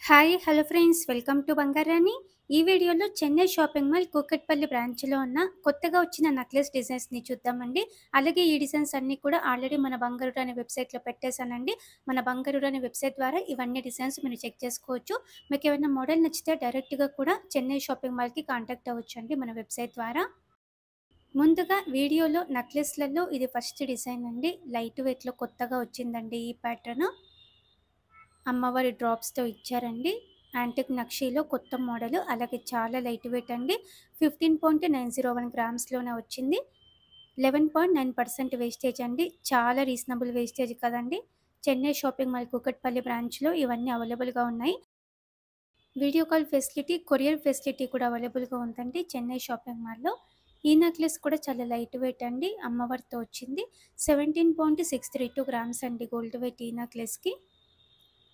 Hi hello friends, welcome to Bangarani. ఈ వీడియోలో Chennai shopping mall Kukatpally బ్రాంచ్లో ఉన్న కొత్తగా వచ్చిన నెక్లెస్ డిజైన్స్ని చూద్దామండి. అలాగే ఈ డిజైన్స్ అన్నీ కూడా ఆల్రెడీ మన బంగారు అనే వెబ్సైట్లో పెట్టేశానండి. మన బంగారు అనే వెబ్సైట్ ద్వారా ఇవన్నీ డిజైన్స్ మీరు చెక్ చేసుకోవచ్చు. మీకు ఏమైనా మోడల్ నచ్చితే డైరెక్ట్గా కూడా చెన్నై షాపింగ్ మాల్కి కాంటాక్ట్ అవ్వచ్చు అండి మన వెబ్సైట్ ద్వారా. ముందుగా వీడియోలో నెక్లెస్లలో ఇది ఫస్ట్ డిజైన్ అండి. లైట్ వెయిట్లో కొత్తగా వచ్చిందండి ఈ ప్యాటర్న్. అమ్మవారి డ్రాప్స్‌తో ఇచ్చారండి. యాంటిక్ నక్షీలో కొత్త మోడలు. అలాగే చాలా లైట్ వెయిట్ అండి. 15.901 గ్రామ్స్‌లోనే వచ్చింది. 11.9% వేస్టేజ్ అండి. చాలా రీజనబుల్ వేస్టేజ్ కదండీ! చెన్నై షాపింగ్ మాల్ కూకట్పల్లి బ్రాంచ్‌లో ఇవన్నీ అవైలబుల్‌గా ఉన్నాయి. Video call facility, courier facility కూడా అవైలబుల్‌గా ఉందండి చెన్నై షాపింగ్ మాల్‌లో. ఈ నెక్లెస్ కూడా చాలా లైట్ వెయిట్ అండి. అమ్మవారితో వచ్చింది. 17.632 గ్రామ్స్ అండి గోల్డ్ వెయిట్ ఈ నెక్లెస్‌కి.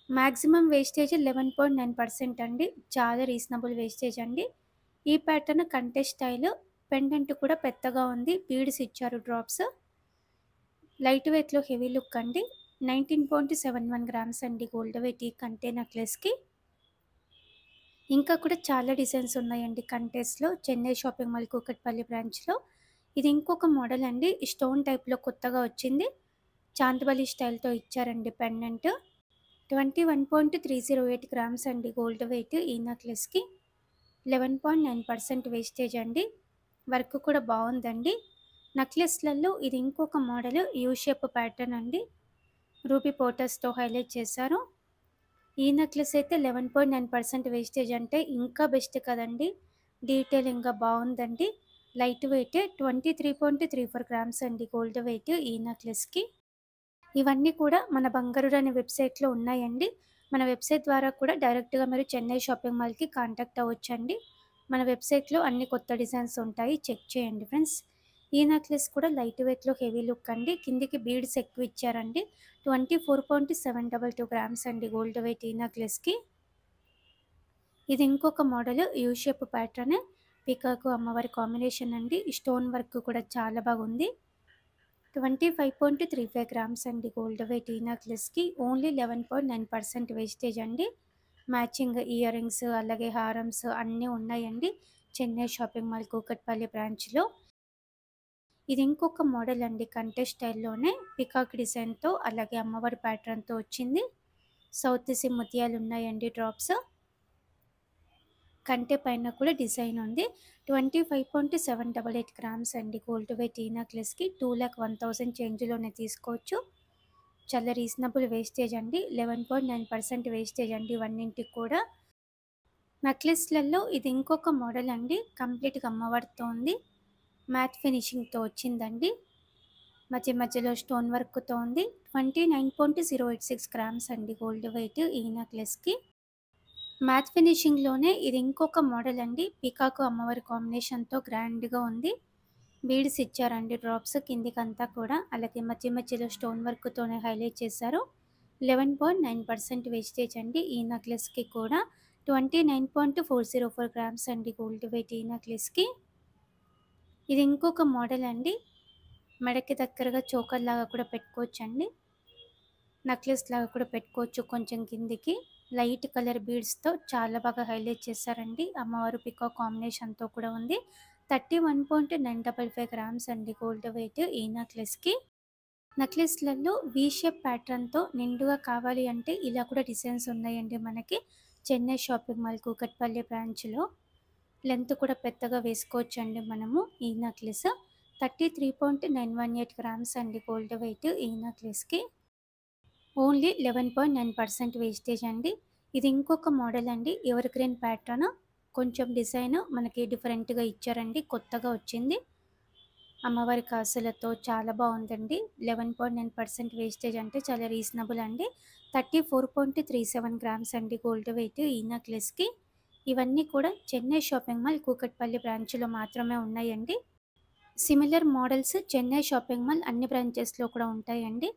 మాక్సిమం వేస్టేజ్ 11.9% అండి. చాలా రీజనబుల్ వేస్టేజ్ అండి. ఈ ప్యాటర్న్ కంటే స్టైల్. పెండెంట్ కూడా పెద్దగా ఉంది. బీడ్స్ ఇచ్చారు డ్రాప్స్. లైట్ వెయిట్‌లో హెవీ లుక్ అండి. 19.71 గ్రామ్స్ అండి గోల్డ్ వెయిట్ ఈ కంటే నెక్లెస్‌కి. ఇంకా కూడా చాలా డిజైన్స్ ఉన్నాయండి కంటెస్‌లో చెన్నై షాపింగ్ మాల్ కూకట్పల్లి బ్రాంచ్‌లో. ఇది ఇంకొక మోడల్ అండి. స్టోన్ టైప్‌లో కొత్తగా వచ్చింది. చాందిబలి స్టైల్‌తో ఇచ్చారండి పెండెంట్. 21.308 గ్రామ్స్ అండి గోల్డ్ వెయిట్ ఈ నెక్లెస్‌కి. 11.9% వేస్టేజ్ అండి. వర్క్ కూడా బాగుందండి. నెక్లెస్‌లలో ఇది ఇంకొక మోడల్ యూ షేప్ ప్యాటర్న్ అండి. రూబీ పోటర్స్‌తో హైలైట్ చేశారు. ఈ నెక్లెస్ అయితే 11.9% వేస్టేజ్ అంటే ఇంకా బెస్ట్ కదండి. డీటెయిలింగ్‌గా బాగుందండి. లైట్ వెయిట్ 23.34 గ్రామ్స్ అండి గోల్డ్ వెయిట్ ఈ నెక్లెస్‌కి. ఇవన్నీ కూడా మన బంగారు అనే వెబ్సైట్లో ఉన్నాయండి. మన వెబ్సైట్ ద్వారా కూడా డైరెక్ట్‌గా మీరు చెన్నై షాపింగ్ మాల్‌కి కాంటాక్ట్ అవ్వచ్చండి. మన వెబ్సైట్‌లో అన్ని కొత్త డిజైన్స్ ఉంటాయి. చెక్ చేయండి ఫ్రెండ్స్. ఈ నెక్లెస్ కూడా లైట్ వెయిట్‌లో హెవీ లుక్ అండి. కిందికి బీడ్స్ ఎక్కువ ఇచ్చారండి. 24.722 గ్రామ్స్ అండి గోల్డ్ వెయిట్ ఈ నెక్లెస్‌కి. ఇది ఇంకొక మోడల్ యూ షేప్ ప్యాటర్న్. పీకాకు అమ్మవారి కాంబినేషన్ అండి. స్టోన్ వర్క్ కూడా చాలా బాగుంది. 25.35 గ్రామ్స్ అండి గోల్డ్ వెయిట్ ఈ నెక్లెస్‌కి. ఓన్లీ 11.9% వేస్టేజ్ అండి. మ్యాచింగ్ ఇయర్ రింగ్స్ అలాగే హారమ్స్ అన్నీ ఉన్నాయండి చెన్నై షాపింగ్ మాల్ కూకట్పల్లి బ్రాంచ్‌లో. ఇది ఇంకొక మోడల్ అండి కంటే స్టైల్‌లోనే పికాక్ డిజైన్‌తో అలాగే అమ్మవారి ప్యాటర్న్‌తో వచ్చింది. సౌత్ సీ ముత్యాలు ఉన్నాయండి డ్రాప్స్. కంటే పైన కూడా డిజైన్ ఉంది. 25.788 గ్రామ్స్ అండి గోల్డ్ వెయిట్ ఈ నెక్లెస్‌కి. 2,01,000 చేంజ్‌లోనే తీసుకోవచ్చు. చాలా రీజనబుల్ వేస్టేజ్ అండి. 11.9% వేస్టేజ్ అండి ఇవన్నింటికి కూడా. నెక్లెస్‌లలో ఇది ఇంకొక మోడల్ అండి. కంప్లీట్‌గా అమ్మవారితో ఉంది. మ్యాట్ ఫినిషింగ్‌తో వచ్చిందండి. మధ్య మధ్యలో స్టోన్ వర్క్‌తో ఉంది. 29.086 గ్రామ్స్ అండి గోల్డ్ వెయిట్ ఈ నెక్లెస్‌కి. మ్యాట్ ఫినిషింగ్‌లోనే ఇది ఇంకొక మోడల్ అండి. పీకాకు అమ్మవారి కాంబినేషన్‌తో గ్రాండ్‌గా ఉంది. బీడ్స్ ఇచ్చారండి డ్రాప్స్ కిందికంతా కూడా. అలాగే మధ్య మధ్యలో స్టోన్ వర్క్‌తోనే హైలైట్ చేశారు. 11.9% వేస్టేజ్ అండి ఈ నెక్లెస్‌కి కూడా. 29.404 గ్రామ్స్ అండి గోల్డ్ వెయిట్ ఈ నెక్లెస్‌కి. ఇది ఇంకొక మోడల్ అండి. మెడకి దగ్గరగా చోకర్ లాగా కూడా పెట్టుకోవచ్చండి. నెక్లెస్ లాగా కూడా పెట్టుకోవచ్చు కొంచెం కిందికి. లైట్ కలర్ బీడ్స్‌తో చాలా బాగా హైలైట్ చేశారండి. అమ్మవారు పీకాక్ కాంబినేషన్‌తో కూడా ఉంది. 31.955 గ్రామ్స్ అండి గోల్డ్ వెయిట్ ఈ నెక్లెస్‌కి. నెక్లెస్‌లలో వి షేప్ ప్యాటర్న్‌తో నిండుగా కావాలి అంటే ఇలా కూడా డిజైన్స్ ఉన్నాయండి మనకి. చెన్నై షాపింగ్ మాల్ కూకట్పల్లి బ్రాంచ్‌లో. లెంత్ కూడా పెద్దగా వేసుకోవచ్చండి మనము ఈ నెక్లెస్. 33.918 గ్రామ్స్ అండి గోల్డ్ వెయిట్ ఈ నెక్లెస్‌కి. ఓన్లీ 11.9% వేస్టేజ్ అండి. ఇది ఇంకొక మోడల్ అండి. Ever green pattern. కొంచెం డిజైన్ మనకి డిఫరెంట్‌గా ఇచ్చారండి. కొత్తగా వచ్చింది. అమ్మవారి కాసులతో చాలా బాగుందండి. 11.9% వేస్టేజ్ అంటే చాలా రీజనబుల్ అండి. 34.37 గ్రామ్స్ అండి గోల్డ్ వెయిట్ ఈ నెక్లెస్‌కి. ఇవన్నీ కూడా చెన్నై షాపింగ్ మాల్ కూకట్పల్లి బ్రాంచ్‌లో మాత్రమే ఉన్నాయండి. Similar models Chennai shopping mall అన్ని బ్రాంచెస్‌లో కూడా ఉంటాయండి.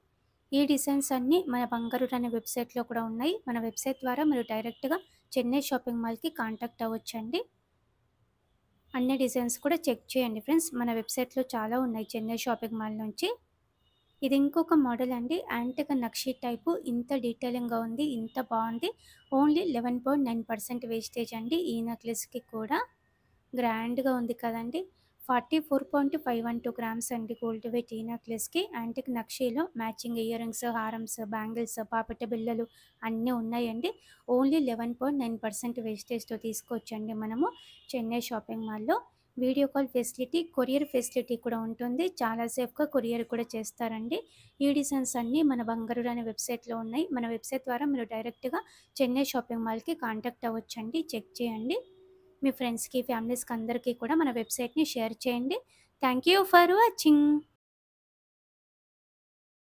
ఈ డిజైన్స్ అన్నీ మన బంగారు అనే వెబ్సైట్‌లో కూడా ఉన్నాయి. మన వెబ్సైట్ ద్వారా మీరు డైరెక్ట్‌గా చెన్నై షాపింగ్ మాల్‌కి కాంటాక్ట్ అవ్వచ్చండి. అన్ని డిజైన్స్ కూడా చెక్ చేయండి ఫ్రెండ్స్. మన వెబ్సైట్‌లో చాలా ఉన్నాయి చెన్నై షాపింగ్ మాల్ నుంచి. ఇది ఇంకొక మోడల్ అండి. యాంటిక్ నక్షి టైపు ఇంత డీటెయిలింగ్‌గా ఉంది. ఇంత బావుంది. ఓన్లీ 11.9% వేస్టేజ్ అండి. ఈ నెక్లెస్‌కి కూడా గ్రాండ్‌గా ఉంది కదండీ! 44.512 గ్రామ్స్ అండి గోల్డ్ వెయిట్ ఈ నెక్లెస్‌కి. యాంటిక్ నక్షీలో మ్యాచింగ్ ఇయర్ రింగ్స్, హారమ్స్, బ్యాంగిల్స్, పాపెట్ట బిళ్ళలు అన్నీ ఉన్నాయండి. ఓన్లీ 11.9% వేస్టేజ్‌తో తీసుకోవచ్చండి మనము చెన్నై షాపింగ్ మాల్‌లో. Video call facility, courier facility కూడా ఉంటుంది. చాలా సేఫ్‌గా కొరియర్ కూడా చేస్తారండి. ఈ డిజైన్స్ అన్నీ మన బంగారు అనే వెబ్‌సైట్‌లో ఉన్నాయి. మన వెబ్‌సైట్ ద్వారా మీరు డైరెక్ట్‌గా చెన్నై షాపింగ్ మాల్‌కి కాంటాక్ట్ అవ్వచ్చండి. చెక్ చేయండి. మీ ఫ్రెండ్స్‌కి, ఫ్యామిలీస్‌కి అందరికీ కూడా మన వెబ్‌సైట్‌ని షేర్ చేయండి. Thank you for watching.